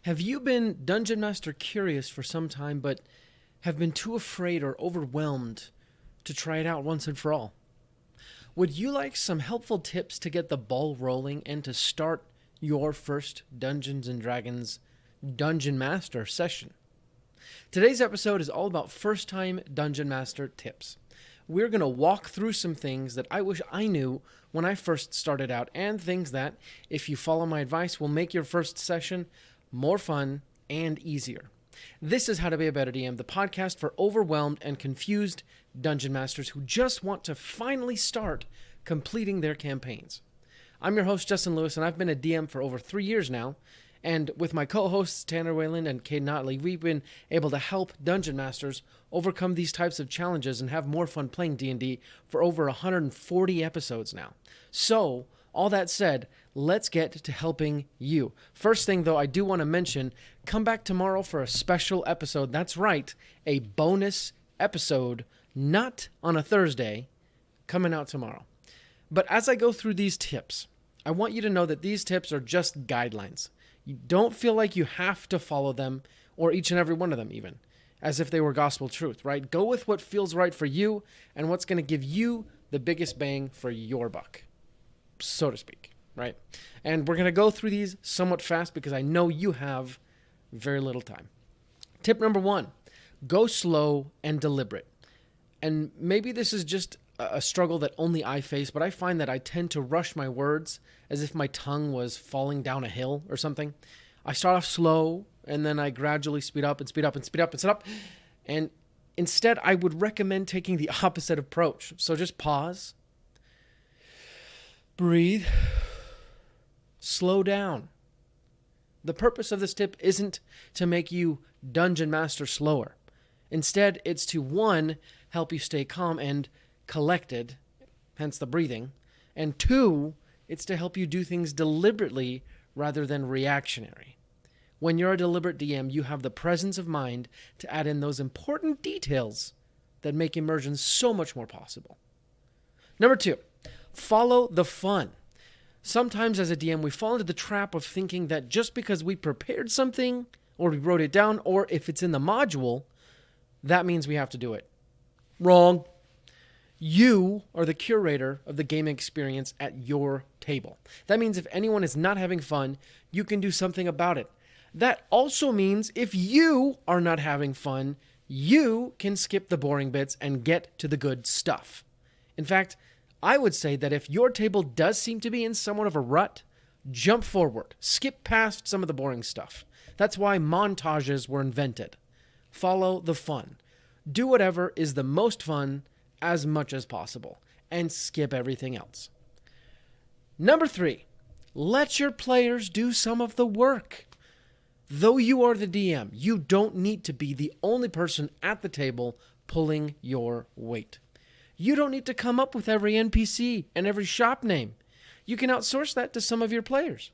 Have you been Dungeon Master curious for some time, but have been too afraid or overwhelmed to try it out once and for all? Would you like some helpful tips to get the ball rolling and to start your first Dungeons and Dragons Dungeon Master session? Today's episode is all about first-time Dungeon Master tips. We're going to walk through some things that I wish I knew when I first started out, and things that, if you follow my advice, will make your first session more fun and easier. This is How to Be a Better DM, the podcast for overwhelmed and confused Dungeon Masters who just want to finally start completing their campaigns. I'm your host, Justin Lewis, and I've been a DM for over 3 years now. And with my co-hosts, Tanner Wayland and Kate Notley, we've been able to help Dungeon Masters overcome these types of challenges and have more fun playing D&D for over 140 episodes now. So, all that said, let's get to helping you. First thing, though, I do want to mention, come back tomorrow for a special episode. That's right, a bonus episode, not on a Thursday, coming out tomorrow. But as I go through these tips, I want you to know that these tips are just guidelines. You don't feel like you have to follow them, or each and every one of them even, as if they were gospel truth, right? Go with what feels right for you and what's going to give you the biggest bang for your buck, so to speak, right? And we're going to go through these somewhat fast because I know you have very little time. Tip number 1, go slow and deliberate. And maybe this is just a struggle that only I face, but I find that I tend to rush my words as if my tongue was falling down a hill or something. I start off slow, and then I gradually speed up and speed up and speed up and speed up. And instead, I would recommend taking the opposite approach. So just pause, breathe, slow down. The purpose of this tip isn't to make you Dungeon Master slower. Instead, it's to, 1, help you stay calm and collected, hence the breathing, and 2, it's to help you do things deliberately rather than reactionary. When you're a deliberate DM, you have the presence of mind to add in those important details that make immersion so much more possible. Number 2, follow the fun. Sometimes as a DM, we fall into the trap of thinking that just because we prepared something, or we wrote it down, or if it's in the module, that means we have to do it. Wrong. You are the curator of the gaming experience at your table. That means if anyone is not having fun, you can do something about it. That also means if you are not having fun, you can skip the boring bits and get to the good stuff. In fact, I would say that if your table does seem to be in somewhat of a rut, jump forward, skip past some of the boring stuff. That's why montages were invented. Follow the fun. Do whatever is the most fun as much as possible, and skip everything else. Number 3, let your players do some of the work. Though you are the DM, you don't need to be the only person at the table pulling your weight. You don't need to come up with every NPC and every shop name. You can outsource that to some of your players.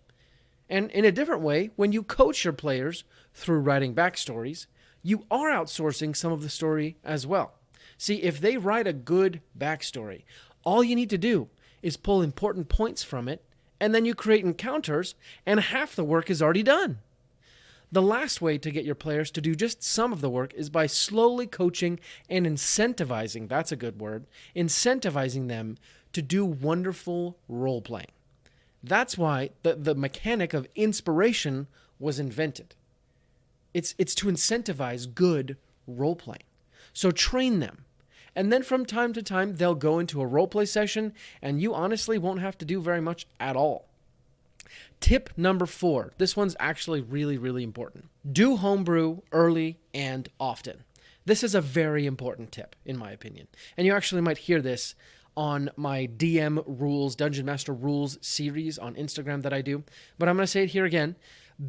And in a different way, when you coach your players through writing backstories, you are outsourcing some of the story as well. See, if they write a good backstory, all you need to do is pull important points from it, and then you create encounters, and half the work is already done. The last way to get your players to do just some of the work is by slowly coaching and incentivizing, that's a good word, incentivizing them to do wonderful role-playing. That's why the mechanic of inspiration was invented. It's to incentivize good role-playing. So train them. And then from time to time, they'll go into a roleplay session, and you honestly won't have to do very much at all. Tip number 4. This one's actually really, really important. Do homebrew early and often. This is a very important tip, in my opinion. And you actually might hear this on my DM Rules, Dungeon Master Rules series on Instagram that I do. But I'm going to say it here again.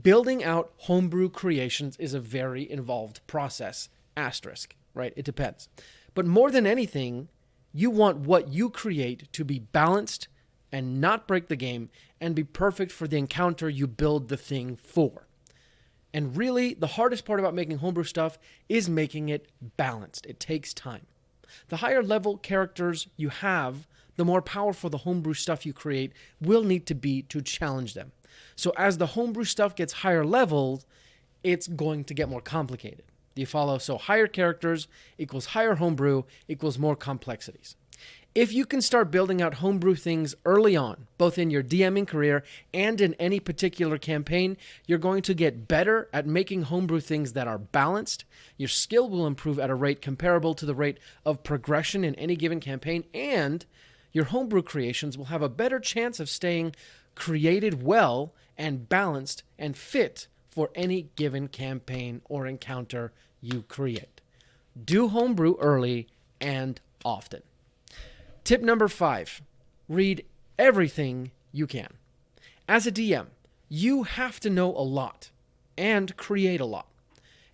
Building out homebrew creations is a very involved process. Asterisk, right? It depends. But more than anything, you want what you create to be balanced and not break the game and be perfect for the encounter you build the thing for. And really, the hardest part about making homebrew stuff is making it balanced. It takes time. The higher level characters you have, the more powerful the homebrew stuff you create will need to be to challenge them. So as the homebrew stuff gets higher leveled, it's going to get more complicated. Do you follow? So higher characters equals higher homebrew equals more complexities. If you can start building out homebrew things early on, both in your DMing career and in any particular campaign, you're going to get better at making homebrew things that are balanced. Your skill will improve at a rate comparable to the rate of progression in any given campaign, and your homebrew creations will have a better chance of staying created well and balanced and fit for any given campaign or encounter you create. Do homebrew early and often. Tip number 5, read everything you can. As a DM, you have to know a lot and create a lot.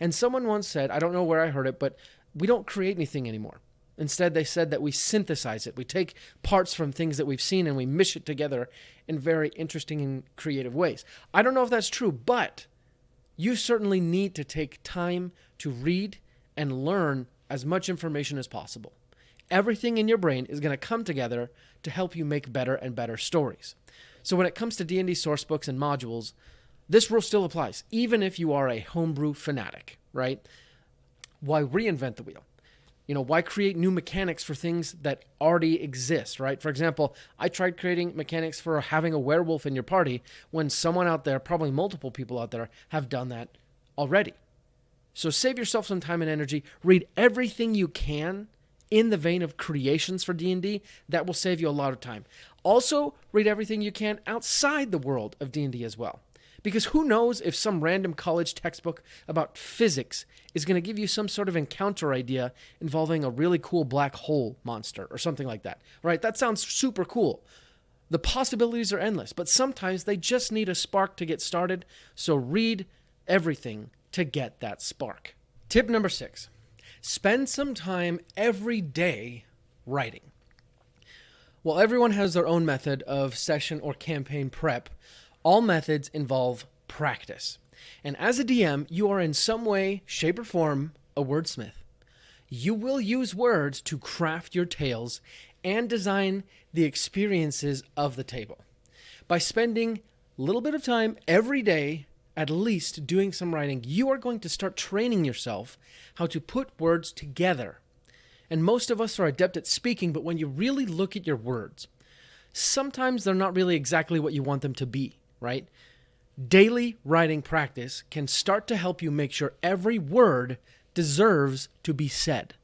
And someone once said, I don't know where I heard it, but we don't create anything anymore. Instead, they said that we synthesize it. We take parts from things that we've seen and we mish it together in very interesting and creative ways. I don't know if that's true, but you certainly need to take time to read and learn as much information as possible. Everything in your brain is going to come together to help you make better and better stories. So when it comes to D&D source books and modules, this rule still applies, even if you are a homebrew fanatic, right? Why reinvent the wheel? Why create new mechanics for things that already exist, right? For example, I tried creating mechanics for having a werewolf in your party when someone out there, probably multiple people out there, have done that already. So save yourself some time and energy. Read everything you can in the vein of creations for D&D. That will save you a lot of time. Also, read everything you can outside the world of D&D as well. Because who knows if some random college textbook about physics is going to give you some sort of encounter idea involving a really cool black hole monster or something like that, right? That sounds super cool. The possibilities are endless, but sometimes they just need a spark to get started. So read everything to get that spark. Tip number 6, spend some time every day writing. While everyone has their own method of session or campaign prep, all methods involve practice. And as a DM, you are in some way, shape, or form a wordsmith. You will use words to craft your tales and design the experiences of the table. By spending a little bit of time every day, at least doing some writing, you are going to start training yourself how to put words together. And most of us are adept at speaking, but when you really look at your words, sometimes they're not really exactly what you want them to be, right? Daily writing practice can start to help you make sure every word deserves to be said.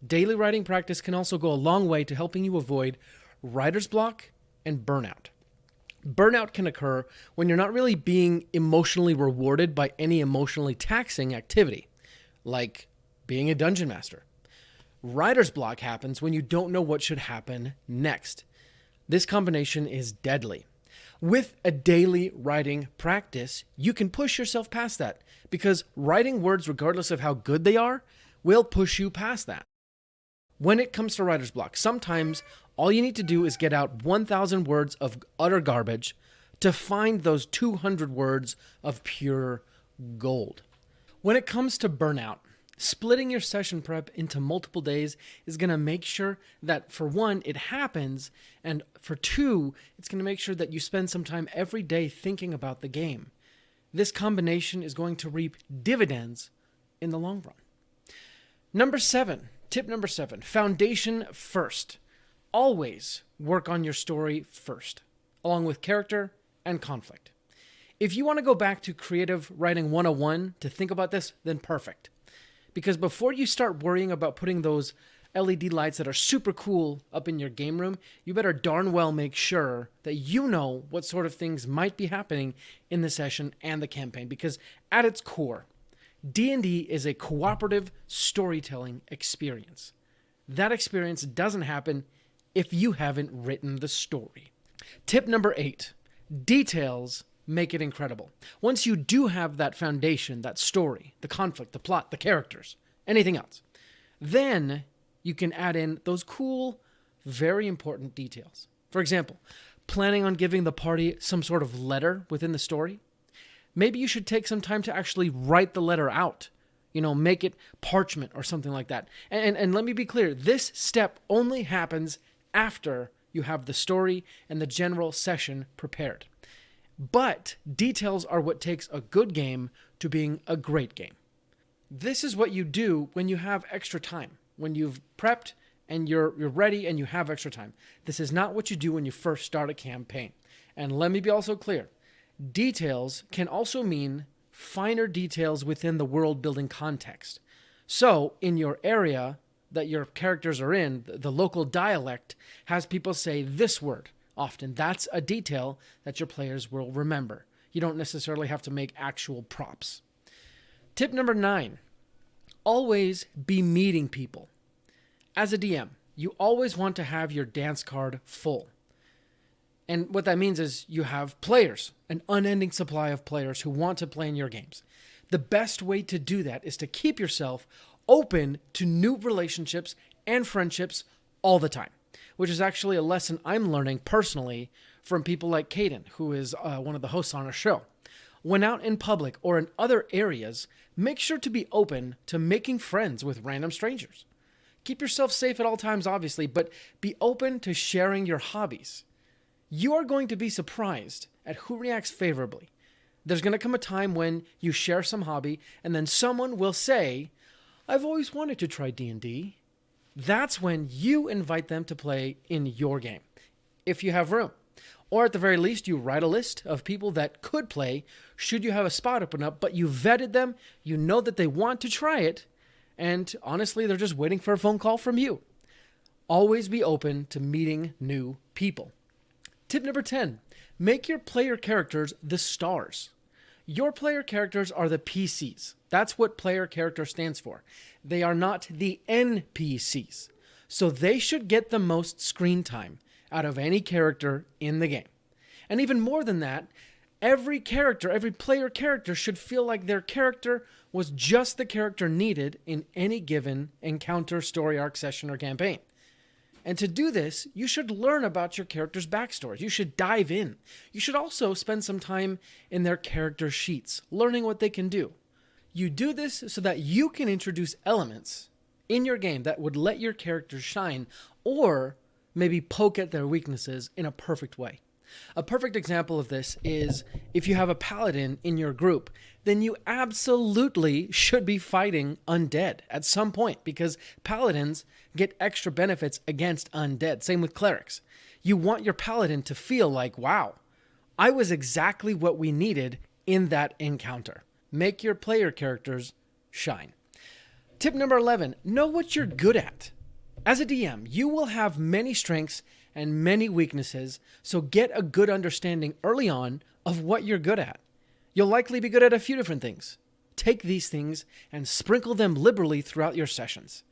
Daily writing practice can also go a long way to helping you avoid writer's block and burnout. Burnout can occur when you're not really being emotionally rewarded by any emotionally taxing activity, like being a dungeon master. Writer's block happens when you don't know what should happen next. This combination is deadly. With a daily writing practice, you can push yourself past that because writing words, regardless of how good they are, will push you past that. When it comes to writer's block, sometimes all you need to do is get out 1,000 words of utter garbage to find those 200 words of pure gold. When it comes to burnout, splitting your session prep into multiple days is going to make sure that, for one, it happens, and for two, it's going to make sure that you spend some time every day thinking about the game. This combination is going to reap dividends in the long run. Tip number 7, foundation first. Always work on your story first, along with character and conflict. If you want to go back to Creative Writing 101 to think about this, then perfect. Because before you start worrying about putting those LED lights that are super cool up in your game room, you better darn well make sure that you know what sort of things might be happening in the session and the campaign. Because at its core, D&D is a cooperative storytelling experience. That experience doesn't happen if you haven't written the story. Tip number 8, details make it incredible. Once you do have that foundation, that story, the conflict, the plot, the characters, anything else, then you can add in those cool, very important details. For example, planning on giving the party some sort of letter within the story. Maybe you should take some time to actually write the letter out. Make it parchment or something like that. And let me be clear, this step only happens after you have the story and the general session prepared. But details are what takes a good game to being a great game. This is what you do when you have extra time, when you've prepped and you're ready and you have extra time. This is not what you do when you first start a campaign. And let me be also clear, details can also mean finer details within the world building context. So in your area that your characters are in, the local dialect has people say this word often. That's a detail that your players will remember. You don't necessarily have to make actual props. Tip number 9, always be meeting people. As a DM, you always want to have your dance card full. And what that means is you have players, an unending supply of players who want to play in your games. The best way to do that is to keep yourself open to new relationships and friendships all the time, which is actually a lesson I'm learning personally from people like Caden, who is one of the hosts on our show. When out in public or in other areas, make sure to be open to making friends with random strangers. Keep yourself safe at all times, obviously, but be open to sharing your hobbies. You are going to be surprised at who reacts favorably. There's going to come a time when you share some hobby, and then someone will say, I've always wanted to try D&D. That's when you invite them to play in your game, if you have room. Or at the very least, you write a list of people that could play should you have a spot open up, but you vetted them, you know that they want to try it, and honestly, they're just waiting for a phone call from you. Always be open to meeting new people. Tip number 10, make your player characters the stars. Your player characters are the PCs. That's what player character stands for. They are not the NPCs. So they should get the most screen time out of any character in the game. And even more than that, every player character should feel like their character was just the character needed in any given encounter, story arc, session, or campaign. And to do this, you should learn about your character's backstory. You should dive in. You should also spend some time in their character sheets, learning what they can do. You do this so that you can introduce elements in your game that would let your character shine, or maybe poke at their weaknesses in a perfect way. A perfect example of this is if you have a paladin in your group, then you absolutely should be fighting undead at some point, because paladins get extra benefits against undead. Same with clerics. You want your paladin to feel like, wow, I was exactly what we needed in that encounter. Make your player characters shine. Tip number 11, know what you're good at. As a DM, you will have many strengths and many weaknesses, so get a good understanding early on of what you're good at. You'll likely be good at a few different things. Take these things and sprinkle them liberally throughout your sessions.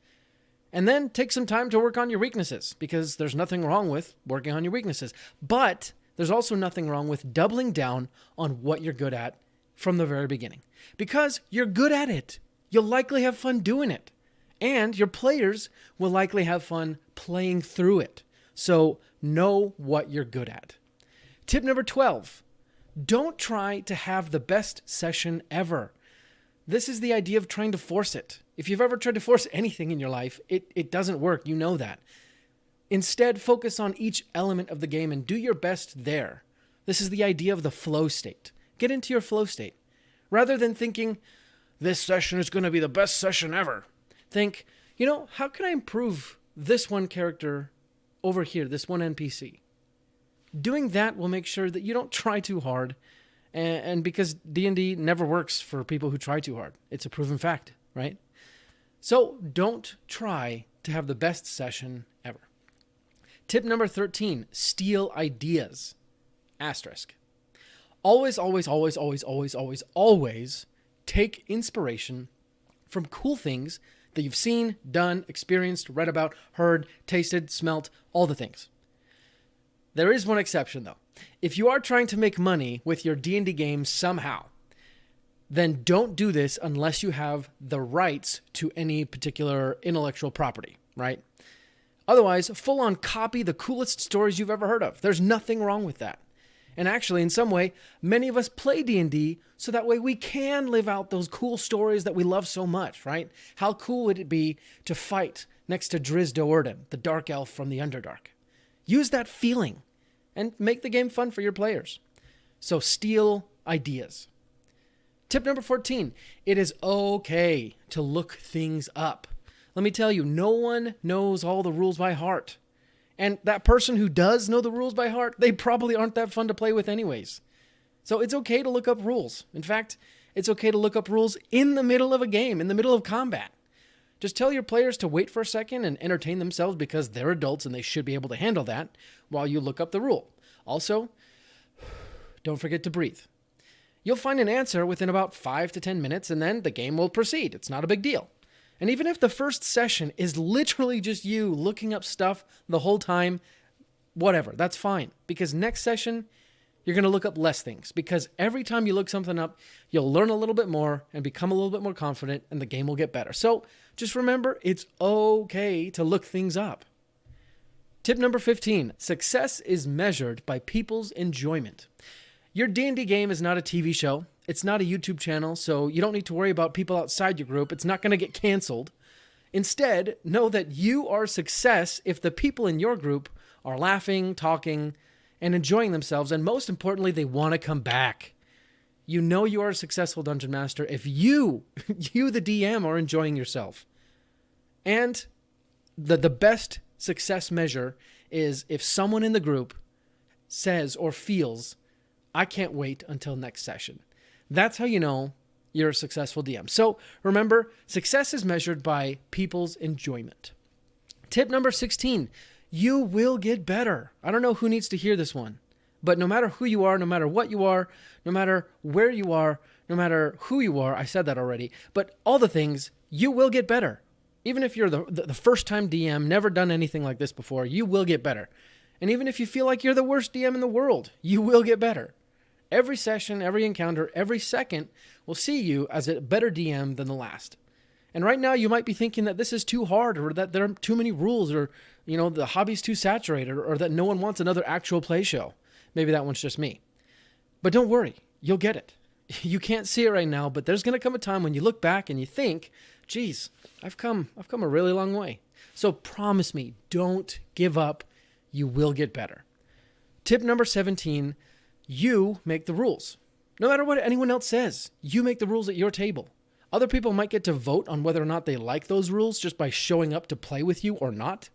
And then take some time to work on your weaknesses, because there's nothing wrong with working on your weaknesses. But there's also nothing wrong with doubling down on what you're good at from the very beginning, because you're good at it. You'll likely have fun doing it. And your players will likely have fun playing through it. So know what you're good at. Tip number 12, don't try to have the best session ever. This is the idea of trying to force it. If you've ever tried to force anything in your life, it doesn't work. You know that. Instead, focus on each element of the game and do your best there. This is the idea of the flow state. Get into your flow state. Rather than thinking, this session is going to be the best session ever. Think, how can I improve this one character over here, this one NPC? Doing that will make sure that you don't try too hard, and because D&D never works for people who try too hard. It's a proven fact, right? So don't try to have the best session ever. Tip number 13, steal ideas. Asterisk. Always, always, always, always, always, always, always take inspiration from cool things that you've seen, done, experienced, read about, heard, tasted, smelt, all the things. There is one exception, though. If you are trying to make money with your D&D game somehow, then don't do this unless you have the rights to any particular intellectual property, right? Otherwise, full on copy the coolest stories you've ever heard of. There's nothing wrong with that. And actually, in some way, many of us play D&D so that way we can live out those cool stories that we love so much, right? How cool would it be to fight next to Driz Do'Urden, the dark elf from the Underdark? Use that feeling and make the game fun for your players. So steal ideas. Tip number 14, it is okay to look things up. Let me tell you, no one knows all the rules by heart. And that person who does know the rules by heart, they probably aren't that fun to play with anyways. So it's okay to look up rules. In fact, it's okay to look up rules in the middle of a game, in the middle of combat. Just tell your players to wait for a second and entertain themselves because they're adults and they should be able to handle that while you look up the rule. Also, don't forget to breathe. You'll find an answer within about 5 to 10 minutes and then the game will proceed. It's not a big deal. And even if the first session is literally just you looking up stuff the whole time, whatever, that's fine. Because next session, you're going to look up less things. Because every time you look something up, you'll learn a little bit more and become a little bit more confident and the game will get better. So just remember, it's okay to look things up. Tip number 15, success is measured by people's enjoyment. Your D&D game is not a TV show. It's not a YouTube channel, so you don't need to worry about people outside your group. It's not going to get canceled. Instead, know that you are a success if the people in your group are laughing, talking, and enjoying themselves, and most importantly, they want to come back. You know you are a successful Dungeon Master if you the DM, are enjoying yourself. And the best success measure is if someone in the group says or feels, I can't wait until next session. That's how you know you're a successful DM. So remember, success is measured by people's enjoyment. Tip number 16, you will get better. I don't know who needs to hear this one, but no matter who you are, no matter what you are, no matter where you are, no matter who you are, I said that already, but all the things, you will get better. Even if you're the first time DM, never done anything like this before, you will get better. And even if you feel like you're the worst DM in the world, you will get better. Every session, every encounter, every second will see you as a better DM than the last. And right now you might be thinking that this is too hard or that there are too many rules or, the hobby's too saturated or that no one wants another actual play show. Maybe that one's just me. But don't worry, you'll get it. You can't see it right now, but there's going to come a time when you look back and you think, geez, I've come a really long way. So promise me, don't give up. You will get better. Tip number 17, you make the rules. No matter what anyone else says, you make the rules at your table. Other people might get to vote on whether or not they like those rules just by showing up to play with you or not.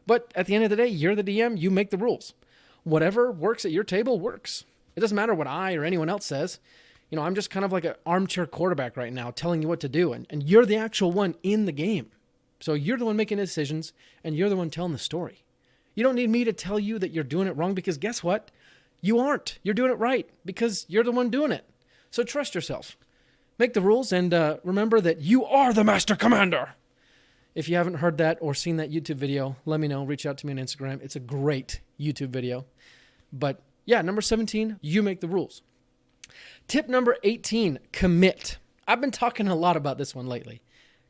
But at the end of the day, you're the DM, you make the rules. Whatever works at your table works. It doesn't matter what I or anyone else says. I'm just kind of like an armchair quarterback right now telling you what to do. And you're the actual one in the game. So you're the one making decisions and you're the one telling the story. You don't need me to tell you that you're doing it wrong because guess what? You aren't. You're doing it right because you're the one doing it. So trust yourself. Make the rules and remember that you are the Master Commander. If you haven't heard that or seen that YouTube video, let me know. Reach out to me on Instagram. It's a great YouTube video. But yeah, number 17, you make the rules. Tip number 18, commit. I've been talking a lot about this one lately.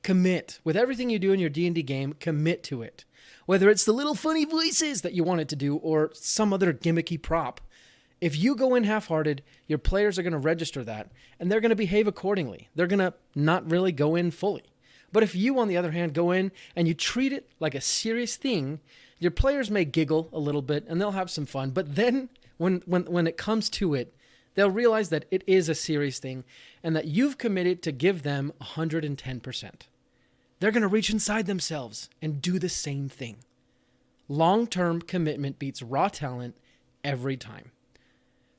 Commit. With everything you do in your D&D game, commit to it. Whether it's the little funny voices that you want it to do or some other gimmicky prop. If you go in half-hearted, your players are going to register that, and they're going to behave accordingly. They're going to not really go in fully. But if you, on the other hand, go in and you treat it like a serious thing, your players may giggle a little bit, and they'll have some fun. But then, when it comes to it, they'll realize that it is a serious thing, and that you've committed to give them 110%. They're going to reach inside themselves and do the same thing. Long-term commitment beats raw talent every time.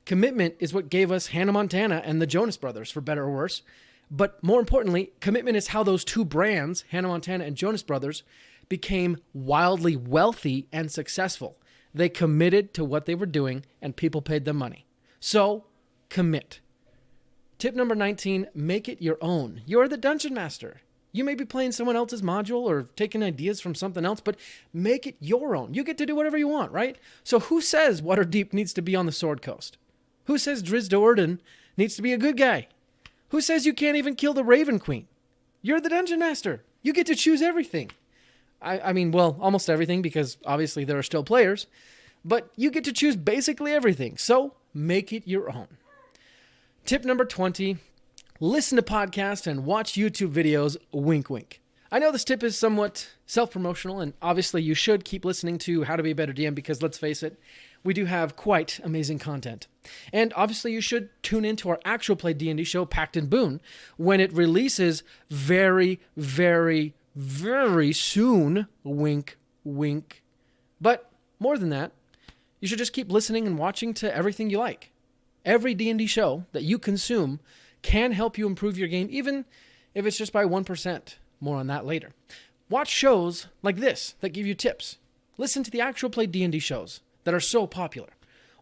Commitment is what gave us Hannah Montana and the Jonas Brothers, for better or worse. But more importantly, commitment is how those two brands, Hannah Montana and Jonas Brothers, became wildly wealthy and successful. They committed to what they were doing, and people paid them money. So, commit. Tip number 19, make it your own. You're the Dungeon Master. You may be playing someone else's module or taking ideas from something else, but make it your own. You get to do whatever you want, right? So who says Waterdeep needs to be on the Sword Coast? Who says Drizzt Do'Urden needs to be a good guy? Who says you can't even kill the Raven Queen? You're the Dungeon Master. You get to choose everything. I mean, almost everything, because obviously there are still players, but you get to choose basically everything. So make it your own. Tip number 20, listen to podcasts and watch YouTube videos, wink, wink. I know this tip is somewhat self-promotional, and obviously you should keep listening to How to Be a Better DM because let's face it, we do have quite amazing content. And obviously you should tune into our actual play D&D show, Pact and Boon, when it releases very, very, very soon. Wink, wink. But more than that, you should just keep listening and watching to everything you like. Every D&D show that you consume can help you improve your game, even if it's just by 1%. More on that later. Watch shows like this that give you tips. Listen to the actual play D&D shows that are so popular.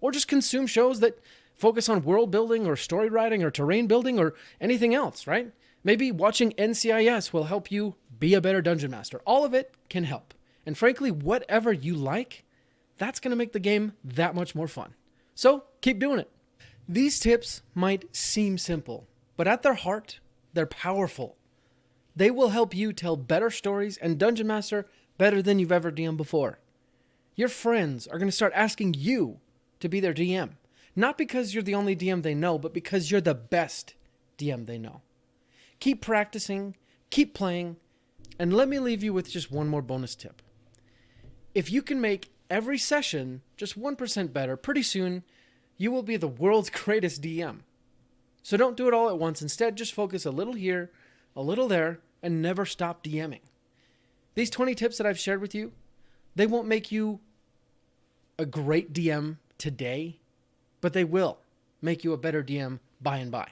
Or just consume shows that focus on world building or story writing or terrain building or anything else, right? Maybe watching NCIS will help you be a better dungeon master. All of it can help. And frankly, whatever you like, that's going to make the game that much more fun. So keep doing it. These tips might seem simple, but at their heart, they're powerful. They will help you tell better stories and dungeon master better than you've ever DM'd before. Your friends are going to start asking you to be their DM. Not because you're the only DM they know, but because you're the best DM they know. Keep practicing, keep playing, and let me leave you with just one more bonus tip. If you can make every session just 1% better, pretty soon you will be the world's greatest DM. So don't do it all at once. Instead, just focus a little here, a little there, and never stop DMing. These 20 tips that I've shared with you, they won't make you a great DM today, but they will make you a better DM by and by.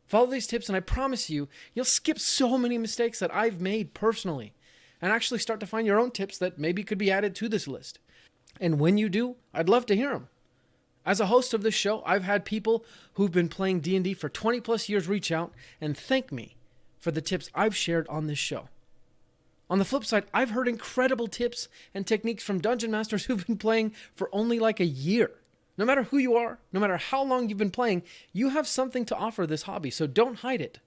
Follow these tips, and I promise you, you'll skip so many mistakes that I've made personally, and actually start to find your own tips that maybe could be added to this list. And when you do, I'd love to hear them. As a host of this show, I've had people who've been playing D&D for 20 plus years reach out and thank me for the tips I've shared on this show. On the flip side, I've heard incredible tips and techniques from dungeon masters who've been playing for only like a year. No matter who you are, no matter how long you've been playing, you have something to offer this hobby, so don't hide it.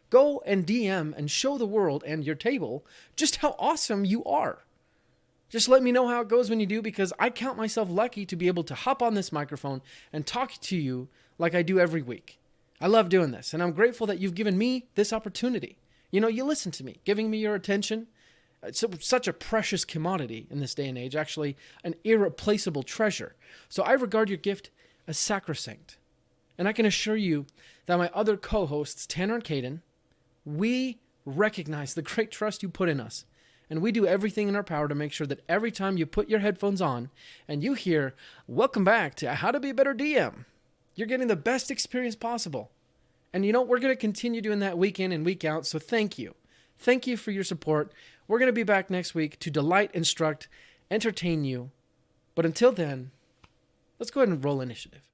Go and DM and show the world and your table just how awesome you are. Just let me know how it goes when you do, because I count myself lucky to be able to hop on this microphone and talk to you like I do every week. I love doing this, and I'm grateful that you've given me this opportunity. You listen to me, giving me your attention. It's such a precious commodity in this day and age, actually an irreplaceable treasure. So I regard your gift as sacrosanct. And I can assure you that my other co-hosts, Tanner and Caden, we recognize the great trust you put in us. And we do everything in our power to make sure that every time you put your headphones on and you hear, "Welcome back to How to Be a Better DM," you're getting the best experience possible. And we're going to continue doing that week in and week out, so thank you. Thank you for your support. We're going to be back next week to delight, instruct, entertain you. But until then, let's go ahead and roll initiative.